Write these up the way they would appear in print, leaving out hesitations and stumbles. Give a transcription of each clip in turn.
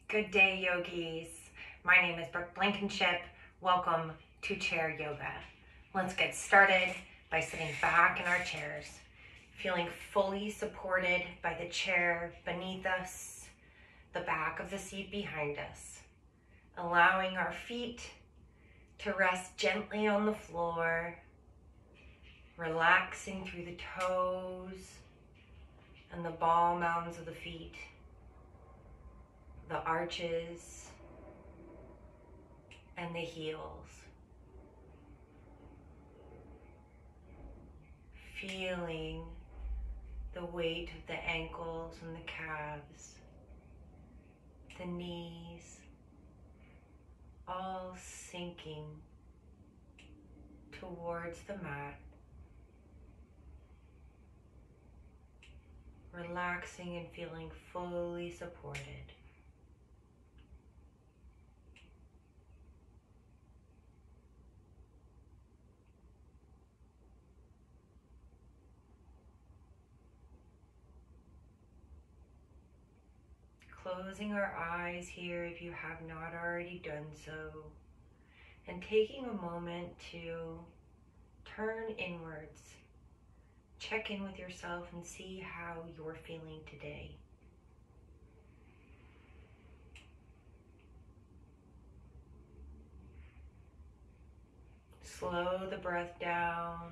Good day, yogis. My name is Brooke Blankenship. Welcome to chair yoga. Let's get started by sitting back in our chairs, feeling fully supported by the chair beneath us, the back of the seat behind us, allowing our feet to rest gently on the floor, relaxing through the toes and the ball mounds of the feet, the arches, and the heels. Feeling the weight of the ankles and the calves, the knees, all sinking towards the mat. Relaxing and feeling fully supported. Closing our eyes here if you have not already done so, and taking a moment to turn inwards. Check in with yourself and see how you're feeling today. Slow the breath down,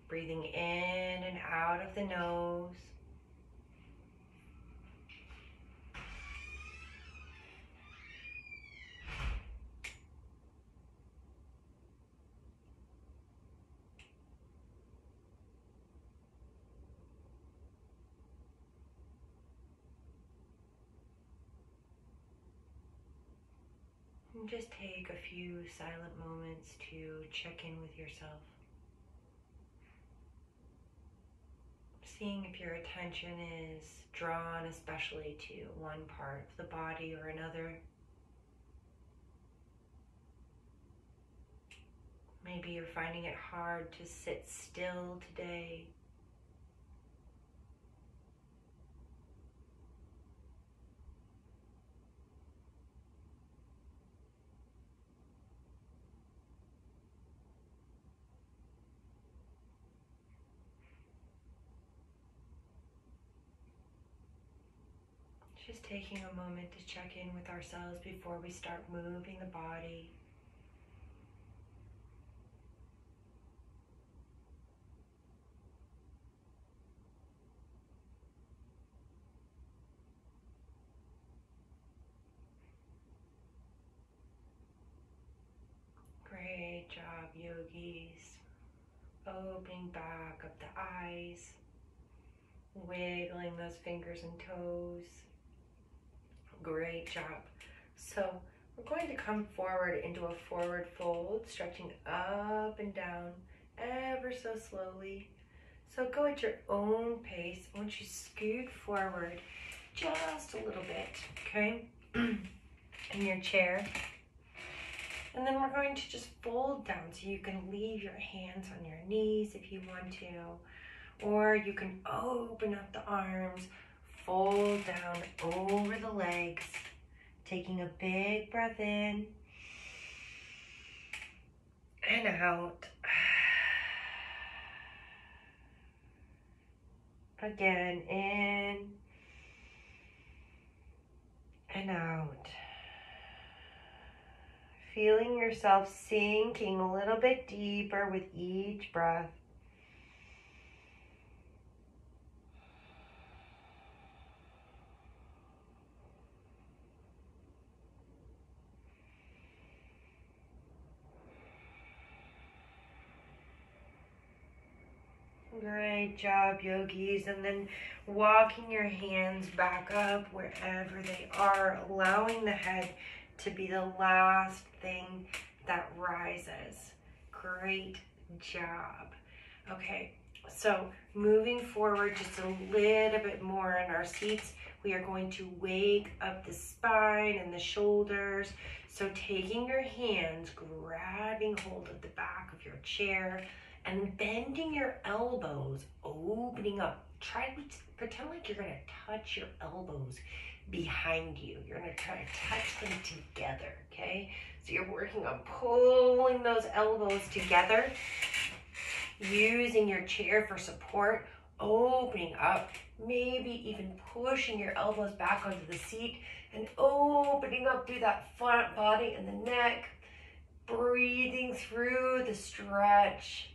breathing in and out of the nose. And just take a few silent moments to check in with yourself. Seeing if your attention is drawn especially to one part of the body or another. Maybe you're finding it hard to sit still today. Just taking a moment to check in with ourselves before we start moving the body. Great job, yogis. Opening back up the eyes, wiggling those fingers and toes. Great job. So we're going to come forward into a forward fold, stretching up and down ever so slowly. So go at your own pace. I want you to scoot forward just a little bit, okay, in your chair. And then we're going to just fold down, so you can leave your hands on your knees if you want to, or you can open up the arms, fold down over the legs, taking a big breath in and out. Again, in and out. Feeling yourself sinking a little bit deeper with each breath. Great job, yogis. And then walking your hands back up wherever they are, allowing the head to be the last thing that rises. Great job. Okay, so moving forward just a little bit more in our seats, we are going to wake up the spine and the shoulders. So taking your hands, grabbing hold of the back of your chair, and bending your elbows, opening up. Try to pretend like you're gonna touch your elbows behind you. You're gonna try to touch them together, okay? So you're working on pulling those elbows together, using your chair for support, opening up, maybe even pushing your elbows back onto the seat and opening up through that front body and the neck, breathing through the stretch.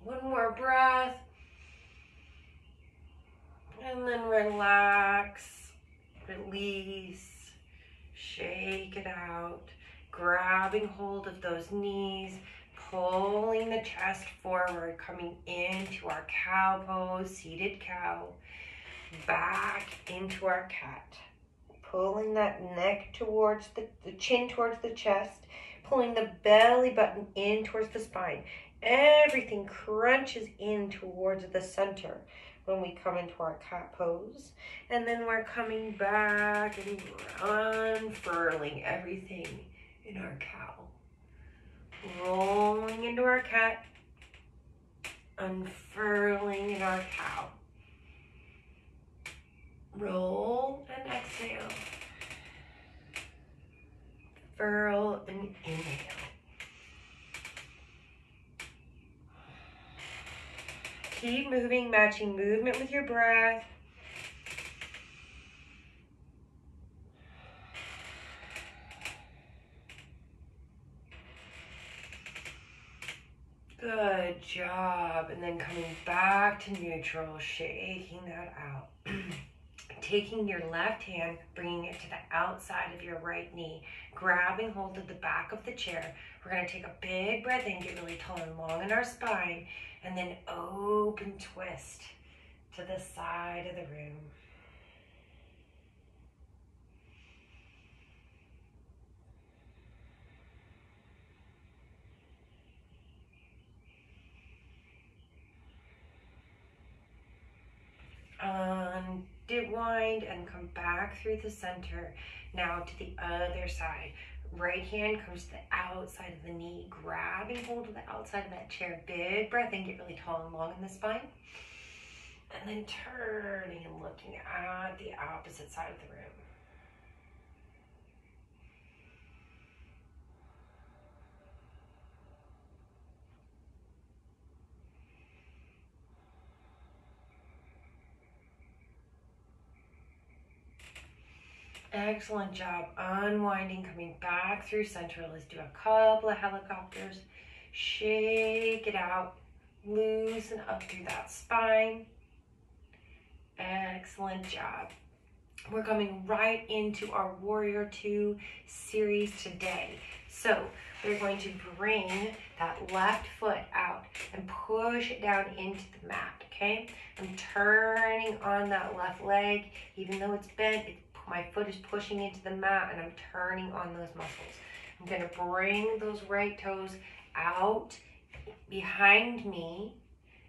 One more breath. And then relax, release, shake it out, grabbing hold of those knees, pulling the chest forward, coming into our cow pose, seated cow, back into our cat. Pulling that neck towards the chin towards the chest, pulling the belly button in towards the spine. Everything crunches in towards the center when we come into our cat pose. And then we're coming back and unfurling everything in our cow. Rolling into our cat, unfurling in our cow. Roll and exhale. Furl and inhale. Keep moving, matching movement with your breath. Good job. And then coming back to neutral, shaking that out. Taking your left hand, bringing it to the outside of your right knee, grabbing hold of the back of the chair. We're going to take a big breath in, get really tall and long in our spine, and then open twist to the side of the room. Unwind and come back through the center. Now to the other side. Right hand comes to the outside of the knee, grabbing hold of the outside of that chair. Big breath in, get really tall and long in the spine. And then turning and looking at the opposite side of the room. Excellent job. Unwinding, coming back through center. Let's do a couple of helicopters. Shake it out. Loosen up through that spine. Excellent job. We're coming right into our Warrior 2 series today. So we're going to bring that left foot out and push it down into the mat, okay? I'm turning on that left leg. Even though it's bent, my foot is pushing into the mat and I'm turning on those muscles. I'm gonna bring those right toes out behind me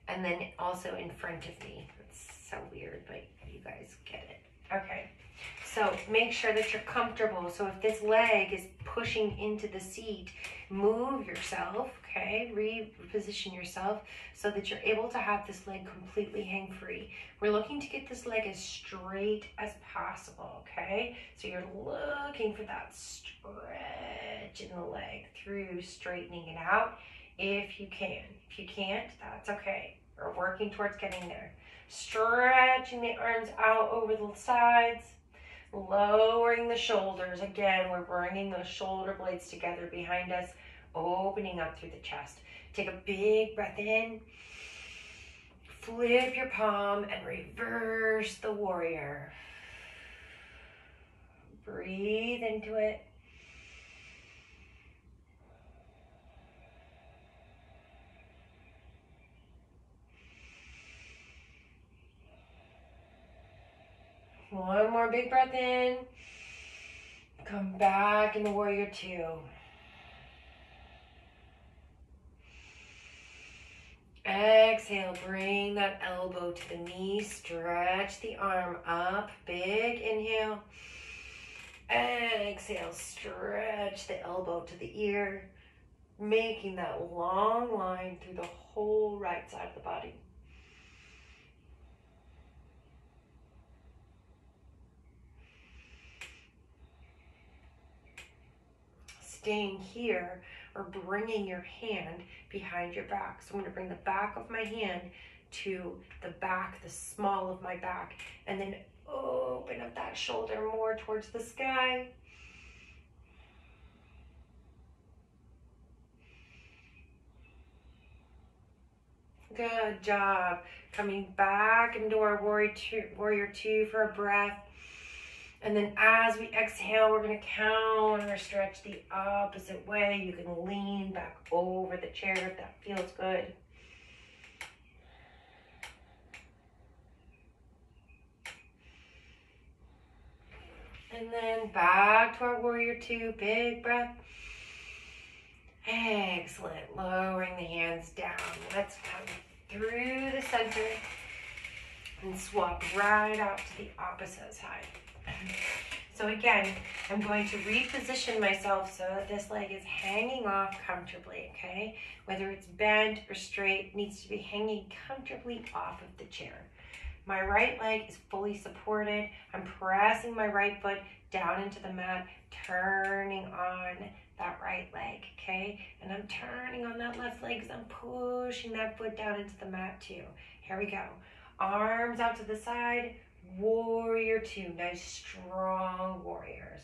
and then also in front of me. It's so weird, but you guys get it. Okay, so make sure that you're comfortable. So if this leg is pushing into the seat, move yourself, okay? Reposition yourself so that you're able to have this leg completely hang free. We're looking to get this leg as straight as possible, okay? So you're looking for that stretch in the leg through straightening it out if you can. If you can't, that's okay. We're working towards getting there. Stretching the arms out over the sides, lowering the shoulders. Again, we're bringing those shoulder blades together behind us, opening up through the chest. Take a big breath in, flip your palm and reverse the warrior. Breathe into it. One more big breath in. Come back into Warrior 2. Exhale, bring that elbow to the knee. Stretch the arm up. Big inhale. Exhale, stretch the elbow to the ear. making that long line through the whole right side of the body. Staying here or bringing your hand behind your back. So I'm going to bring the back of my hand to the back, the small of my back, and then open up that shoulder more towards the sky. Good job. Coming back into our warrior two for a breath. And then as we exhale, we're going to counter stretch the opposite way. You can lean back over the chair if that feels good. And then back to our warrior two, big breath. Excellent. Lowering the hands down. Let's come through the center and swap right out to the opposite side. So again, I'm going to reposition myself so that this leg is hanging off comfortably, okay? Whether it's bent or straight, it needs to be hanging comfortably off of the chair. My right leg is fully supported. I'm pressing my right foot down into the mat, turning on that right leg, okay? And I'm turning on that left leg because I'm pushing that foot down into the mat too. Here we go. Arms out to the side, warrior two. Nice strong warriors.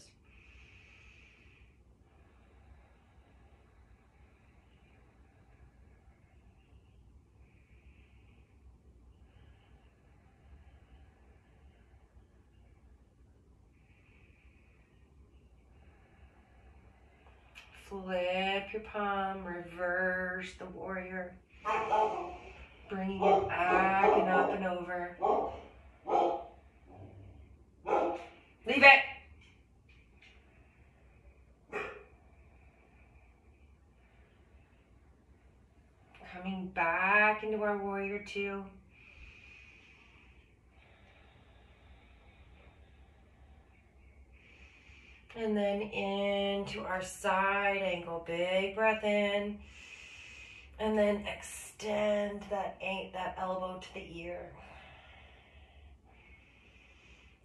Flip your palm, reverse the warrior. Bringing it back and up and over. Leave it. Coming back into our warrior two. And then into our side angle. Big breath in. And then extend that elbow to the ear.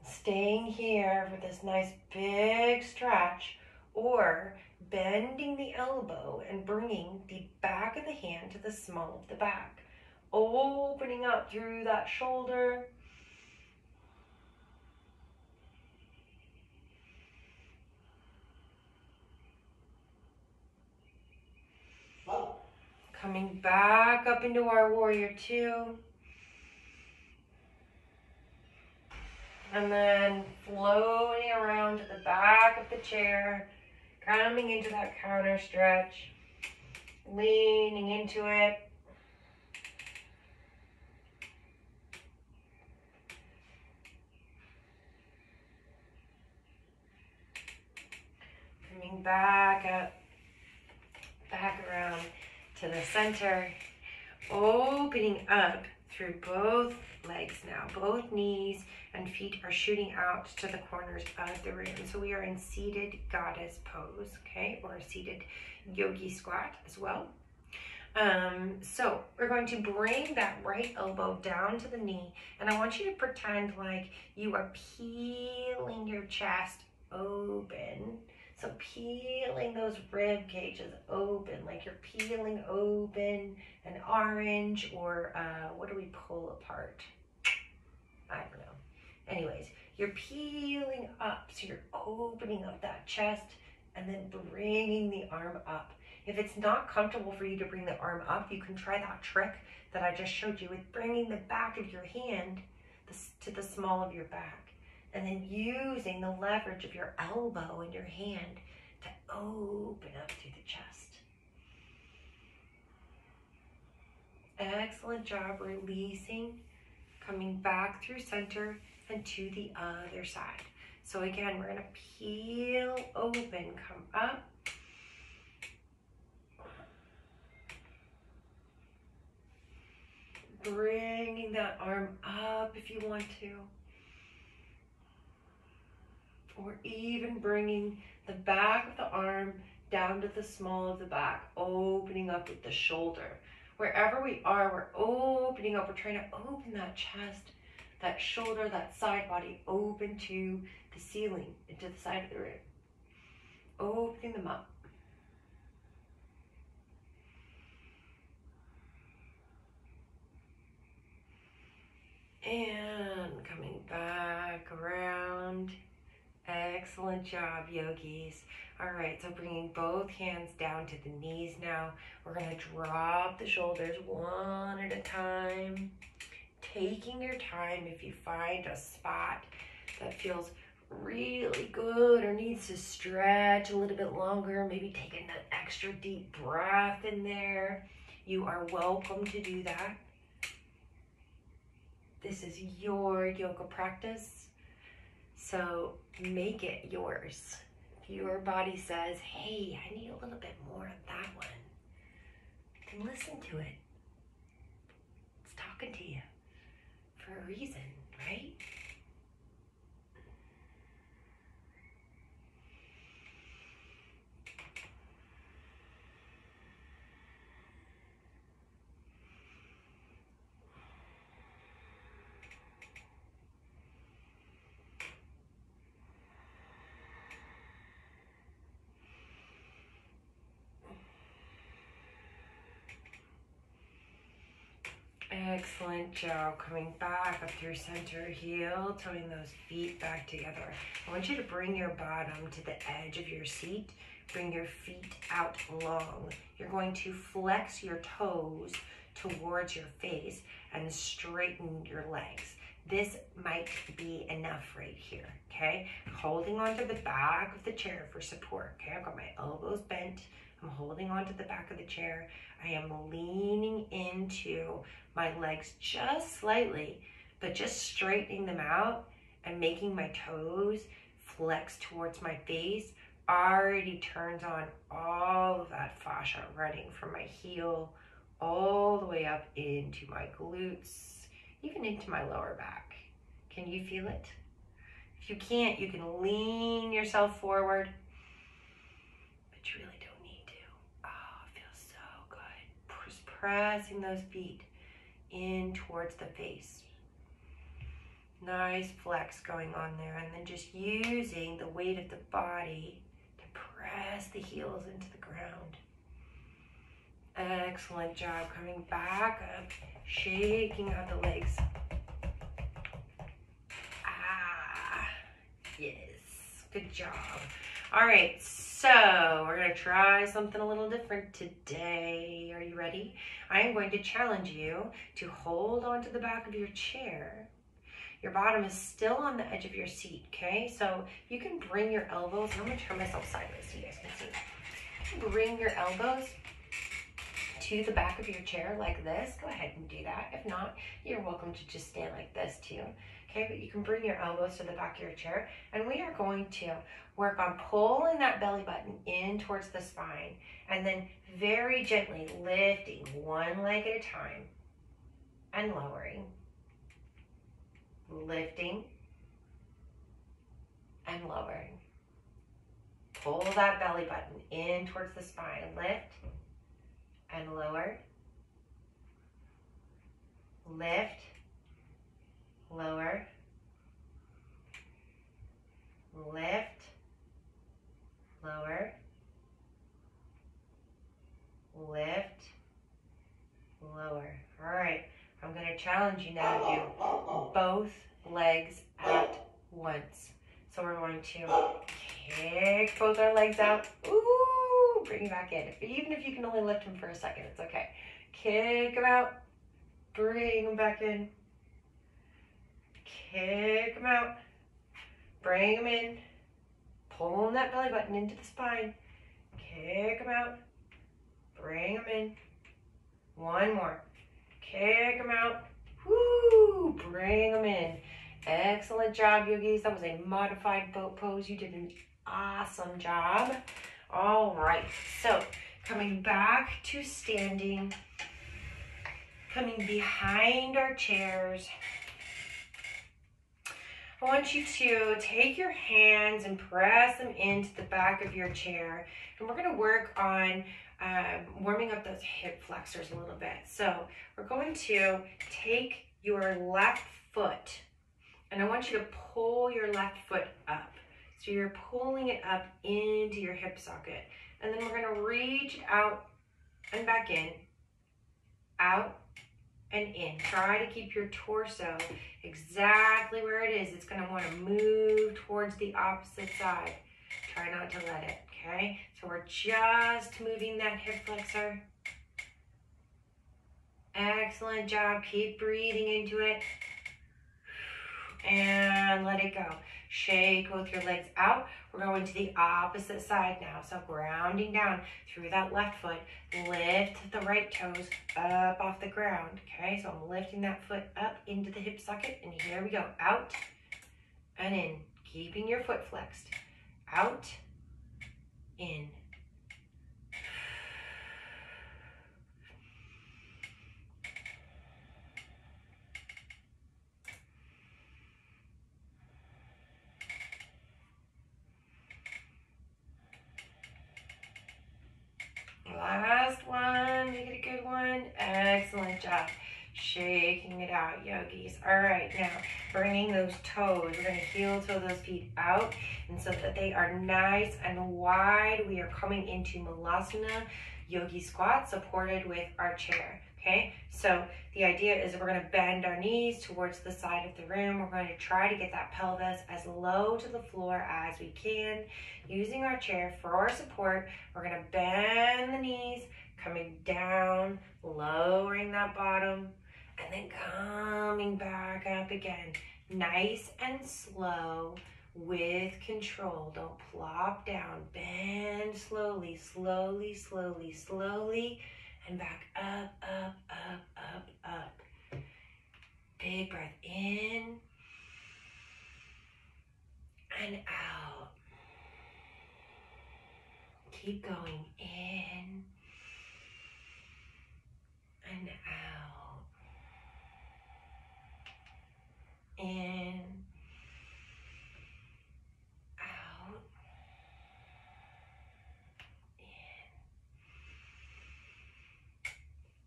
Staying here for this nice big stretch, or bending the elbow and bringing the back of the hand to the small of the back. Opening up through that shoulder. Coming back up into our warrior two. And then floating around to the back of the chair, coming into that counter stretch, leaning into it. Coming back up, back around to the center, opening up through both legs now. Both knees and feet are shooting out to the corners of the room. So we are in seated goddess pose, okay, or seated yogi squat as well. So we're going to bring that right elbow down to the knee, and I want you to pretend like you are peeling your chest open. So peeling those rib cages open, like you're peeling open an orange, or what do we pull apart? I don't know. Anyways, you're peeling up, so you're opening up that chest and then bringing the arm up. If it's not comfortable for you to bring the arm up, you can try that trick that I just showed you with bringing the back of your hand to the small of your back. And then using the leverage of your elbow and your hand to open up through the chest. Excellent job releasing, coming back through center and to the other side. So again, we're going to peel open, come up. Bringing that arm up if you want to. Or even bringing the back of the arm down to the small of the back, opening up with the shoulder. Wherever we are, we're opening up. We're trying to open that chest, that shoulder, that side body, open to the ceiling, into the side of the rib. Opening them up. And coming back around. Excellent job, yogis. All right, so bringing both hands down to the knees now. We're gonna drop the shoulders one at a time. Taking your time. If you find a spot that feels really good or needs to stretch a little bit longer, maybe taking an extra deep breath in there, you are welcome to do that. This is your yoga practice, so make it yours. If your body says, hey, I need a little bit more of that one, then listen to it. It's talking to you for a reason, right? Excellent job. Coming back up through center, heel, toeing those feet back together. I want you to bring your bottom to the edge of your seat. Bring your feet out long. You're going to flex your toes towards your face and straighten your legs. This might be enough right here, okay? Holding onto the back of the chair for support, okay? I've got my elbows bent. I'm holding onto the back of the chair. I am leaning into my legs just slightly, but just straightening them out and making my toes flex towards my face already turns on all of that fascia running from my heel all the way up into my glutes, even into my lower back. Can you feel it? If you can't, you can lean yourself forward, but you really don't need to. Oh, it feels so good. Just pressing those feet in towards the face. Nice flex going on there, and then just using the weight of the body to press the heels into the ground. Excellent job. Coming back up, shaking out the legs. Yes, good job. All right, so we're gonna try something a little different today. Are you ready? I am going to challenge you to hold onto the back of your chair. Your bottom is still on the edge of your seat, okay? So you can bring your elbows, I'm gonna turn myself sideways so you guys can see. Bring your elbows to the back of your chair like this. Go ahead and do that. If not, you're welcome to just stand like this too. Okay, but you can bring your elbows to the back of your chair, and we are going to work on pulling that belly button in towards the spine, and then very gently lifting one leg at a time and lowering. Lifting and lowering. Pull that belly button in towards the spine. Lift and lower. Lift, lower, lift, lower, lift, lower. All right, I'm going to challenge you now to do both legs at once. So we're going to kick both our legs out. Ooh, bring them back in. Even if you can only lift them for a second, it's okay. Kick them out, bring them back in. Kick them out, bring them in, pulling that belly button into the spine. Kick them out, bring them in. One more. Kick them out. Woo! Bring them in. Excellent job, yogis. That was a modified boat pose. You did an awesome job. All right. So coming back to standing, coming behind our chairs. I want you to take your hands and press them into the back of your chair. And we're going to work on warming up those hip flexors a little bit. So we're going to take your left foot, and I want you to pull your left foot up. So you're pulling it up into your hip socket. And then we're going to reach it out and back in, out and in. Try to keep your torso exactly where it is. It's going to want to move towards the opposite side. Try not to let it, okay? So we're just moving that hip flexor. Excellent job. Keep breathing into it. And let it go. Shake both your legs out. We're going to the opposite side now. So grounding down through that left foot. Lift the right toes up off the ground. Okay, so I'm lifting that foot up into the hip socket. And here we go. Out and in. Keeping your foot flexed. Out, in. Last one, make it a good one. Excellent job. Shaking it out, yogis. All right, now bringing those toes. We're going to heel toe those feet out, and so that they are nice and wide, we are coming into Malasana yogi squat supported with our chair. Okay, so the idea is we're going to bend our knees towards the side of the room. We're going to try to get that pelvis as low to the floor as we can. Using our chair for our support, we're going to bend the knees, coming down, lowering that bottom, and then coming back up again. Nice and slow with control. Don't plop down. Bend slowly, slowly, slowly, slowly, and back up, up, up, up, up. Big breath in and out. Keep going in and out. In, out, in,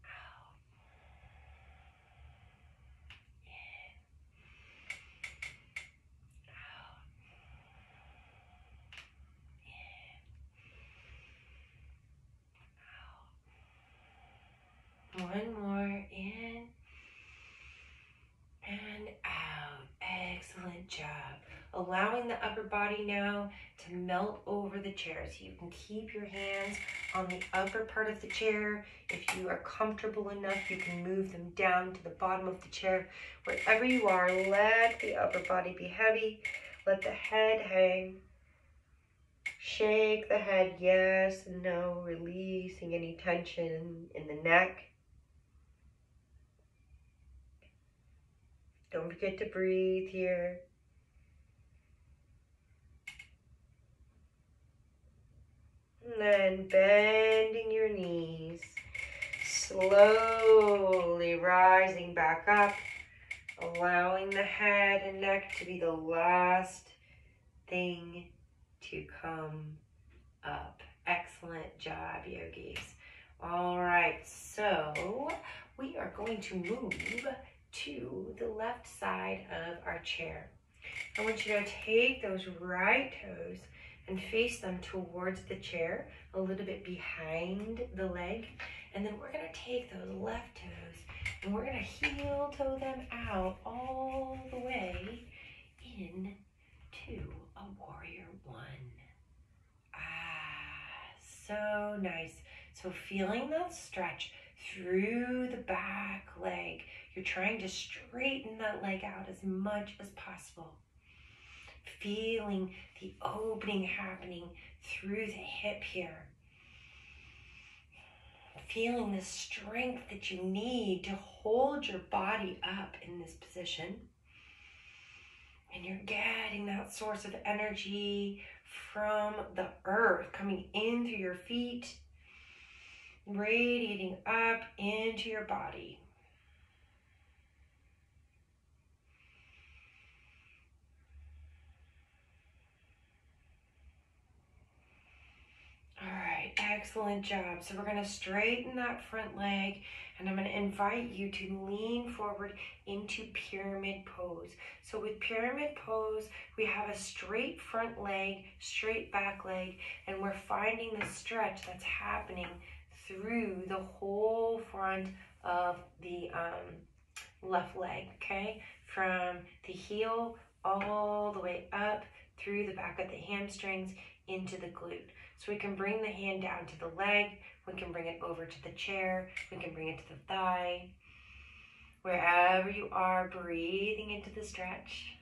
out, in, out, in, out. One more, in and out. Excellent job. Allowing the upper body now to melt over the chair. So you can keep your hands on the upper part of the chair. If you are comfortable enough, you can move them down to the bottom of the chair. Wherever you are, let the upper body be heavy. Let the head hang. Shake the head, yes and no, releasing any tension in the neck. Don't forget to breathe here. And then bending your knees, slowly rising back up, allowing the head and neck to be the last thing to come up. Excellent job, yogis. All right, so we are going to move to the left side of our chair. I want you to take those right toes and face them towards the chair, a little bit behind the leg. And then we're going to take those left toes and we're going to heel toe them out all the way into a warrior one. So nice. So feeling that stretch through the back leg. You're trying to straighten that leg out as much as possible. Feeling the opening happening through the hip here. Feeling the strength that you need to hold your body up in this position. And you're getting that source of energy from the earth coming in through your feet, radiating up into your body. right, excellent job. So we're gonna straighten that front leg, and I'm gonna invite you to lean forward into pyramid pose. So with pyramid pose, we have a straight front leg, straight back leg, and we're finding the stretch that's happening through the whole front of the left leg, okay? From the heel all the way up through the back of the hamstrings into the glute. So we can bring the hand down to the leg, we can bring it over to the chair, we can bring it to the thigh. Wherever you are, breathing into the stretch.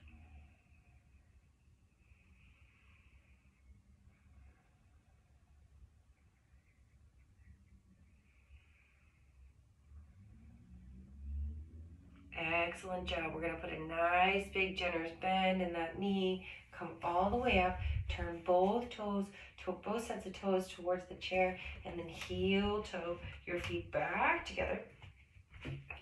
Excellent job. We're going to put a nice big generous bend in that knee. Come all the way up. Turn both toes, both sets of toes towards the chair, and then heel toe your feet back together.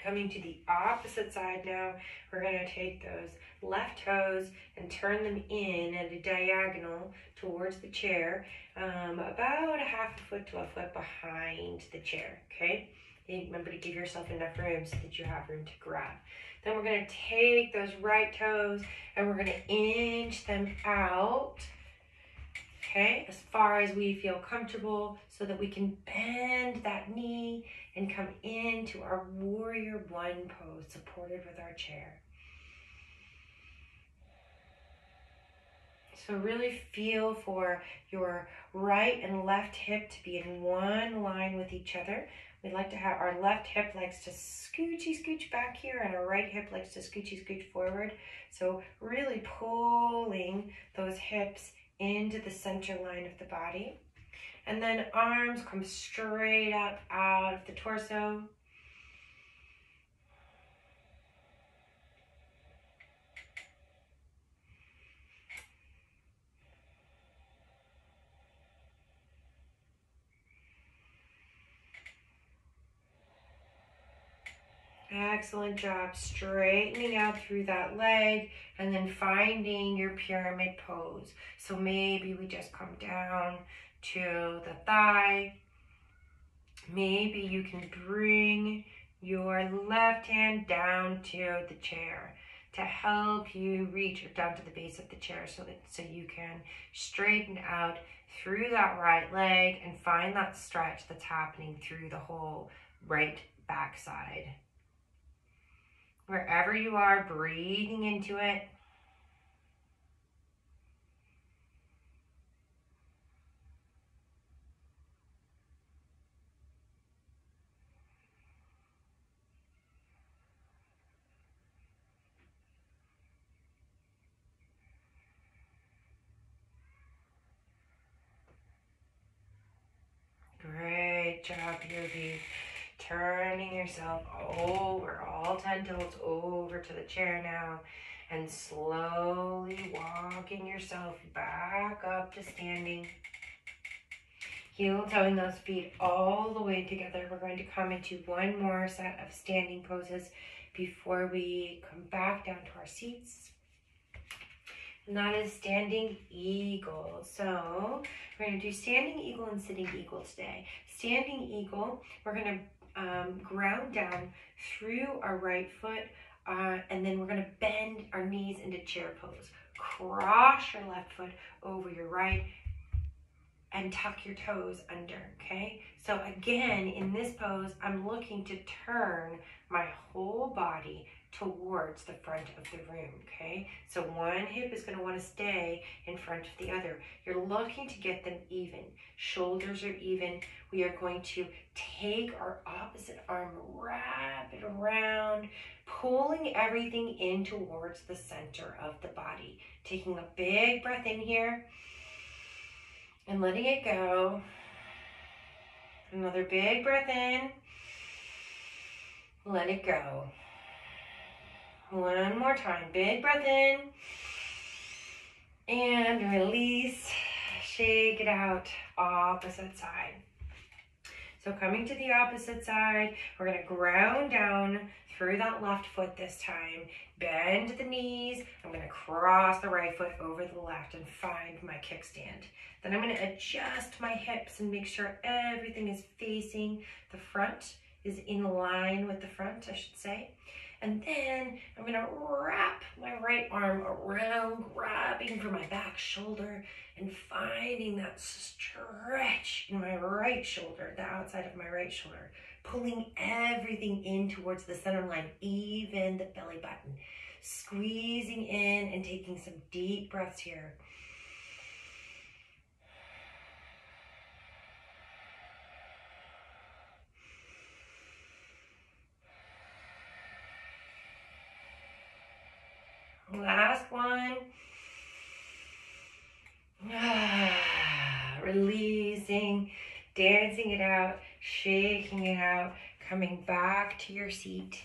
Coming to the opposite side now, we're going to take those left toes and turn them in at a diagonal towards the chair, about a half a foot to a foot behind the chair, okay? Remember to give yourself enough room so that you have room to grab. Then we're going to take those right toes and we're going to inch them out, okay, as far as we feel comfortable so that we can bend that knee and come into our warrior one pose, supported with our chair. So really feel for your right and left hip to be in one line with each other. We'd like to have our left hip likes to scooch back here, and our right hip likes to scooch forward. So really pulling those hips into the center line of the body. And then arms come straight up out of the torso. Excellent job, straightening out through that leg and then finding your pyramid pose. So maybe we just come down to the thigh. Maybe you can bring your left hand down to the chair to help you reach down to the base of the chair so you can straighten out through that right leg and find that stretch that's happening through the whole right backside. Wherever you are, breathing into it. Great job, Yogi. Turning yourself over, all 10 toes over to the chair now, and slowly walking yourself back up to standing. Heel toeing those feet all the way together. We're going to come into one more set of standing poses before we come back down to our seats. And that is standing eagle. So we're going to do standing eagle and sitting eagle today. Standing eagle, we're going to ground down through our right foot, and then we're going to bend our knees into chair pose. Cross your left foot over your right and tuck your toes under, okay? So again, in this pose, I'm looking to turn my whole body towards the front of the room, okay? So one hip is going to want to stay in front of the other. You're looking to get them even. Shoulders are even. We are going to take our opposite arm, wrap it around, pulling everything in towards the center of the body. Taking a big breath in here and letting it go. Another big breath in. Let it go. One more time. Big breath in. And release. Shake it out. Opposite side. So coming to the opposite side, we're gonna ground down through that left foot this time. Bend the knees. I'm gonna cross the right foot over the left and find my kickstand. Then I'm gonna adjust my hips and make sure everything is facing the front, is in line with the front, I should say. And then I'm gonna wrap my right arm around, grabbing for my back shoulder and finding that stretch in my right shoulder, the outside of my right shoulder, pulling everything in towards the center line, even the belly button, squeezing in and taking some deep breaths here. Last one. Releasing, dancing it out, shaking it out, coming back to your seat.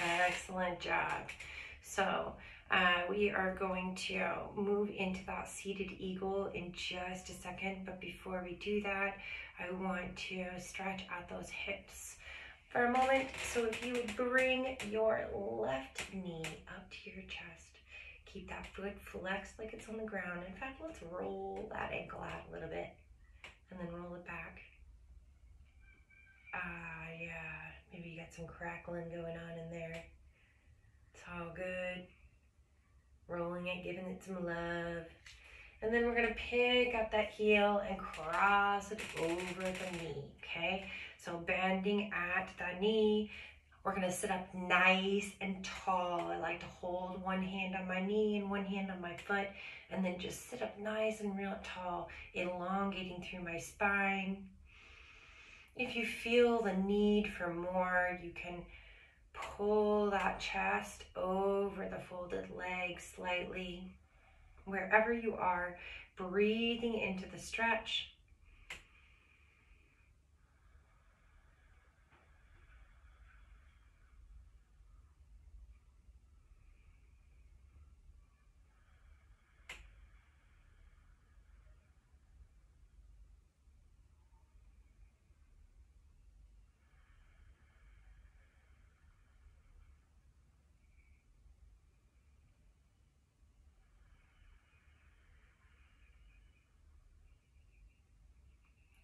Excellent job. So we are going to move into that seated eagle in just a second. But before we do that, I want to stretch out those hips for a moment. So if you would bring your left knee up to your chest, keep that foot flexed like it's on the ground. In fact, let's roll that ankle out a little bit and then roll it back. Yeah, maybe you got some crackling going on in there. It's all good. Rolling it, giving it some love. And then we're gonna pick up that heel and cross it over the knee, okay? So bending at the knee, we're gonna sit up nice and tall. I like to hold one hand on my knee and one hand on my foot, and then just sit up nice and real tall, elongating through my spine. If you feel the need for more, you can pull that chest over the folded legs slightly. Wherever you are, breathing into the stretch.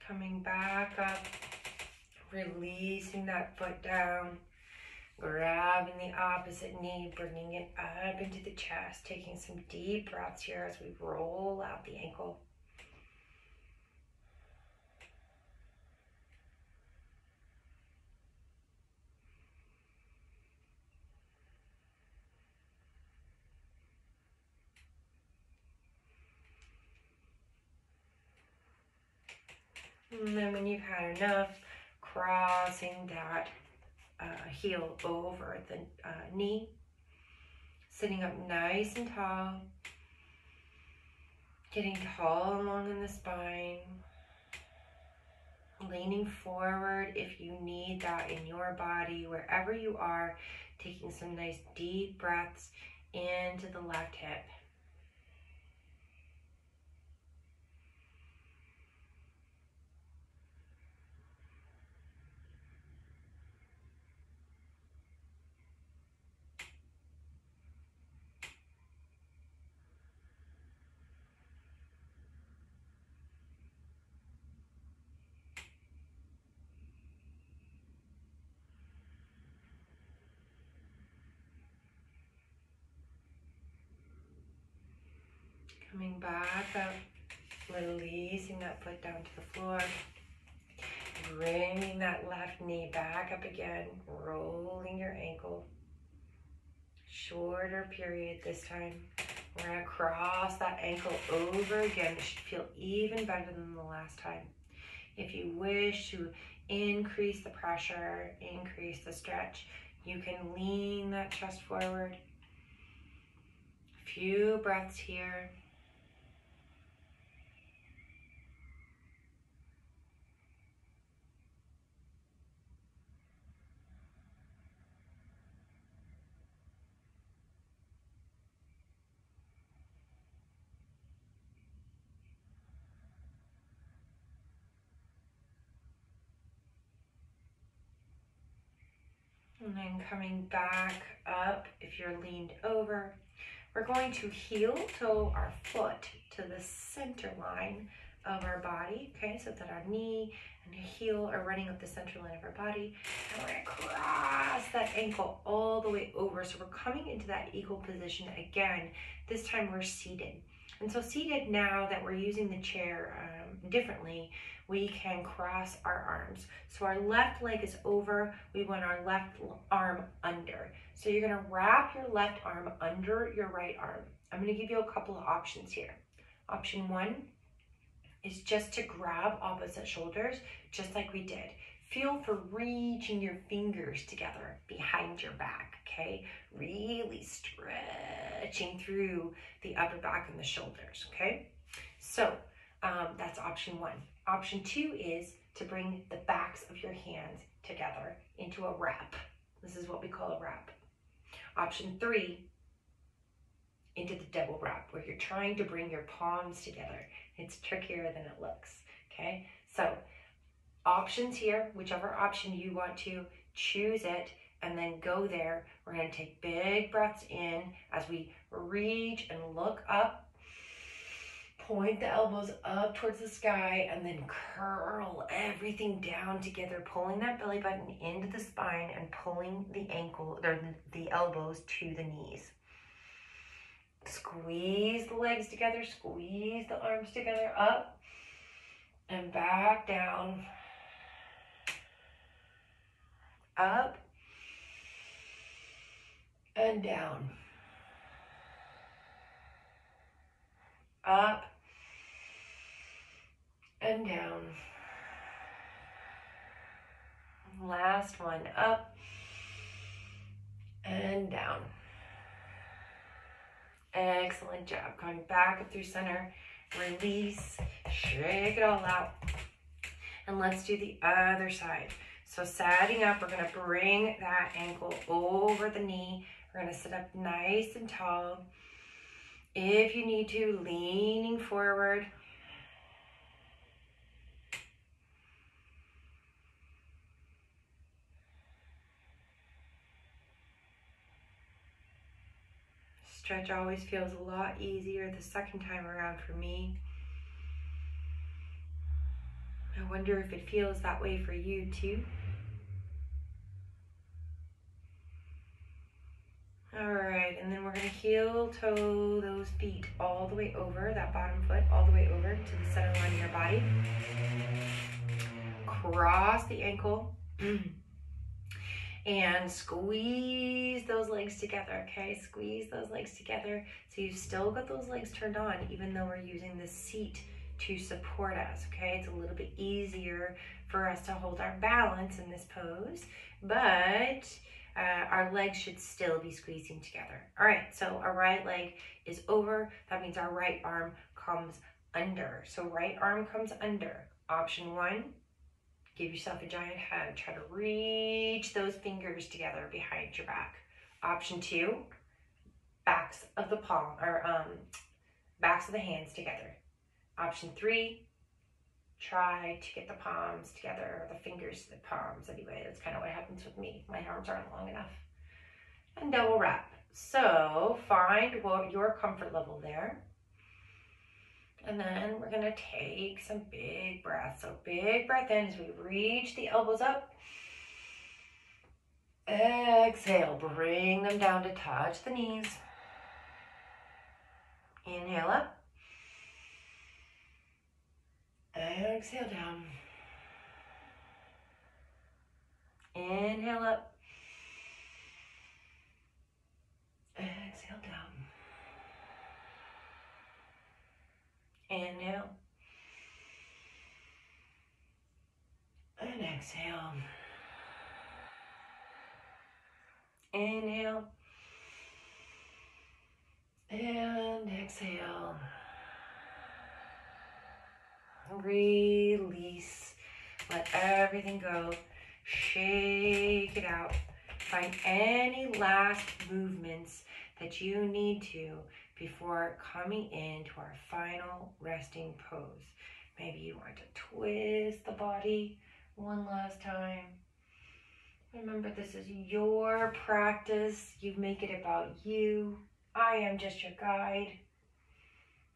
Coming back up, releasing that foot down, grabbing the opposite knee, bringing it up into the chest, taking some deep breaths here as we roll out the ankle. And then when you've had enough, crossing that heel over the knee, sitting up nice and tall, getting tall along in the spine, leaning forward if you need that in your body, wherever you are, taking some nice deep breaths into the left hip. Coming back up, releasing that foot down to the floor. Bringing that left knee back up again, rolling your ankle. Shorter period this time. We're gonna cross that ankle over again. It should feel even better than the last time. If you wish to increase the pressure, increase the stretch, you can lean that chest forward. A few breaths here. And then coming back up, if you're leaned over, we're going to heel toe our foot to the center line of our body, okay? So that our knee and heel are running up the center line of our body. And we're gonna cross that ankle all the way over. So we're coming into that eagle position again. This time we're seated. And so seated, now that we're using the chair differently, we can cross our arms. So our left leg is over, we want our left arm under. So you're gonna wrap your left arm under your right arm. I'm gonna give you a couple of options here. Option one is just to grab opposite shoulders, just like we did. Feel for reaching your fingers together behind your back, okay? Really stretching through the upper back and the shoulders, okay? So that's option one. Option two is to bring the backs of your hands together into a wrap. This is what we call a wrap. Option three, into the double wrap, where you're trying to bring your palms together. It's trickier than it looks, okay? So options here, whichever option you want to, choose it and then go there. We're gonna take big breaths in as we reach and look up. Point the elbows up towards the sky and then curl everything down together, pulling that belly button into the spine and pulling the ankle or the elbows to the knees. Squeeze the legs together, squeeze the arms together, up and back down, up and down, up and down. Last one, up and down. Excellent job. Going back up through center, release, shake it all out. And let's do the other side. So setting up, we're gonna bring that ankle over the knee. We're gonna sit up nice and tall. If you need to, leaning forward. Stretch always feels a lot easier the second time around for me. I wonder if it feels that way for you too. All right, and then we're gonna heel toe those feet all the way over, that bottom foot all the way over to the center line of your body. Cross the ankle. And squeeze those legs together, okay? Squeeze those legs together so you've still got those legs turned on even though we're using the seat to support us, okay? It's a little bit easier for us to hold our balance in this pose, but our legs should still be squeezing together. All right, so our right leg is over. That means our right arm comes under. So right arm comes under. Option one, give yourself a giant hug. Try to reach those fingers together behind your back. Option two, backs of the palm or backs of the hands together. Option three, try to get the palms together, or the fingers to the palms. Anyway, that's kind of what happens with me. My arms aren't long enough. And double wrap. So find what your comfort level there. And then we're gonna take some big breaths. So big breath in as we reach the elbows up. Exhale, bring them down to touch the knees. Inhale up. Exhale down. Inhale up. Exhale down. Inhale. And exhale. Inhale. And exhale. Release. Let everything go. Shake it out. Find any last movements that you need to before coming into our final resting pose. Maybe you want to twist the body one last time. Remember, this is your practice. You make it about you. I am just your guide.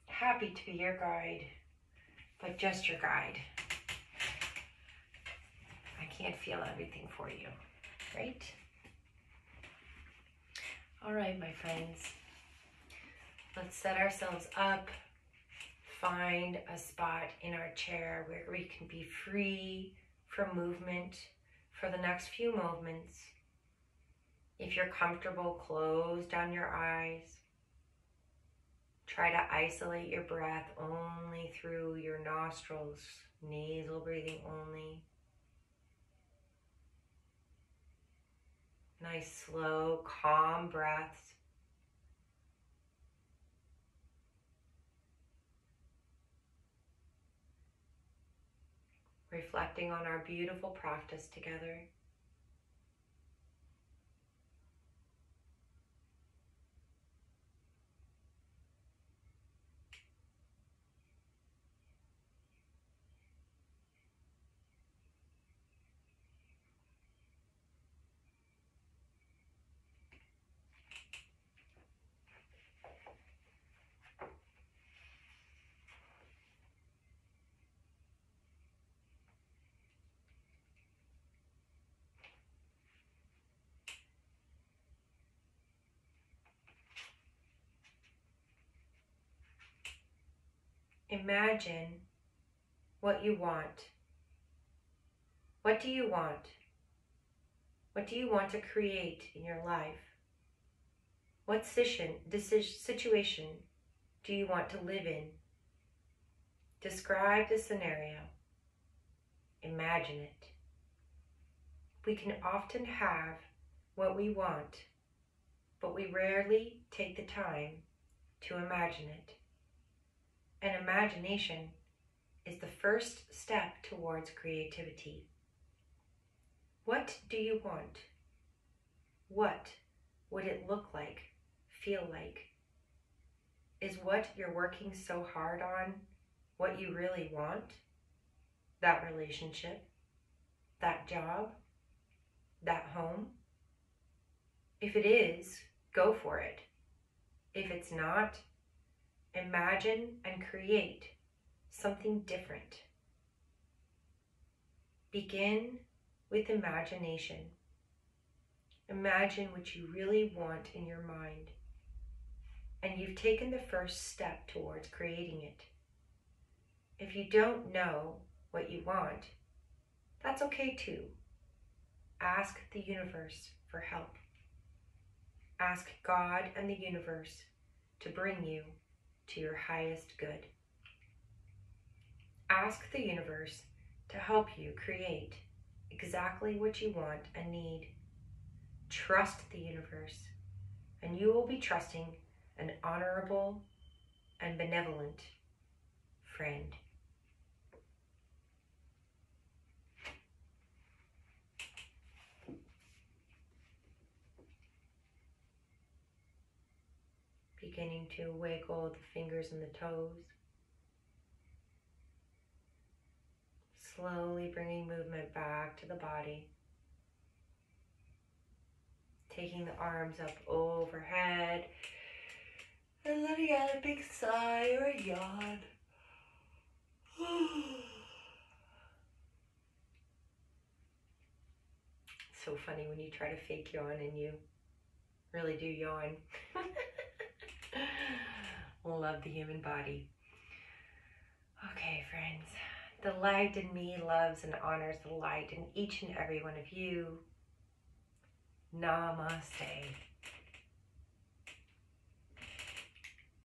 Happy to be your guide, but just your guide. I can't feel everything for you, right? All right, my friends. Let's set ourselves up. Find a spot in our chair where we can be free from movement for the next few moments. If you're comfortable, close down your eyes. Try to isolate your breath only through your nostrils, nasal breathing only. Nice, slow, calm breaths. Reflecting on our beautiful practice together. Imagine what you want. What do you want? What do you want to create in your life? What situation do you want to live in? Describe the scenario. Imagine it. We can often have what we want, but we rarely take the time to imagine it. And imagination is the first step towards creativity. What do you want? What would it look like, feel like? Is what you're working so hard on what you really want? That relationship, that job, that home? If it is, go for it. If it's not, imagine and create something different. Begin with imagination. Imagine what you really want in your mind, and you've taken the first step towards creating it. If you don't know what you want, that's okay too. Ask the universe for help. Ask God and the universe to bring you to your highest good. Ask the universe to help you create exactly what you want and need. Trust the universe, and you will be trusting an honorable and benevolent friend. Beginning to wiggle the fingers and the toes. Slowly bringing movement back to the body. Taking the arms up overhead and letting out a big sigh or a yawn. So funny when you try to fake yawn and you really do yawn. Love the human body. Okay, friends. The light in me loves and honors the light in each and every one of you. Namaste.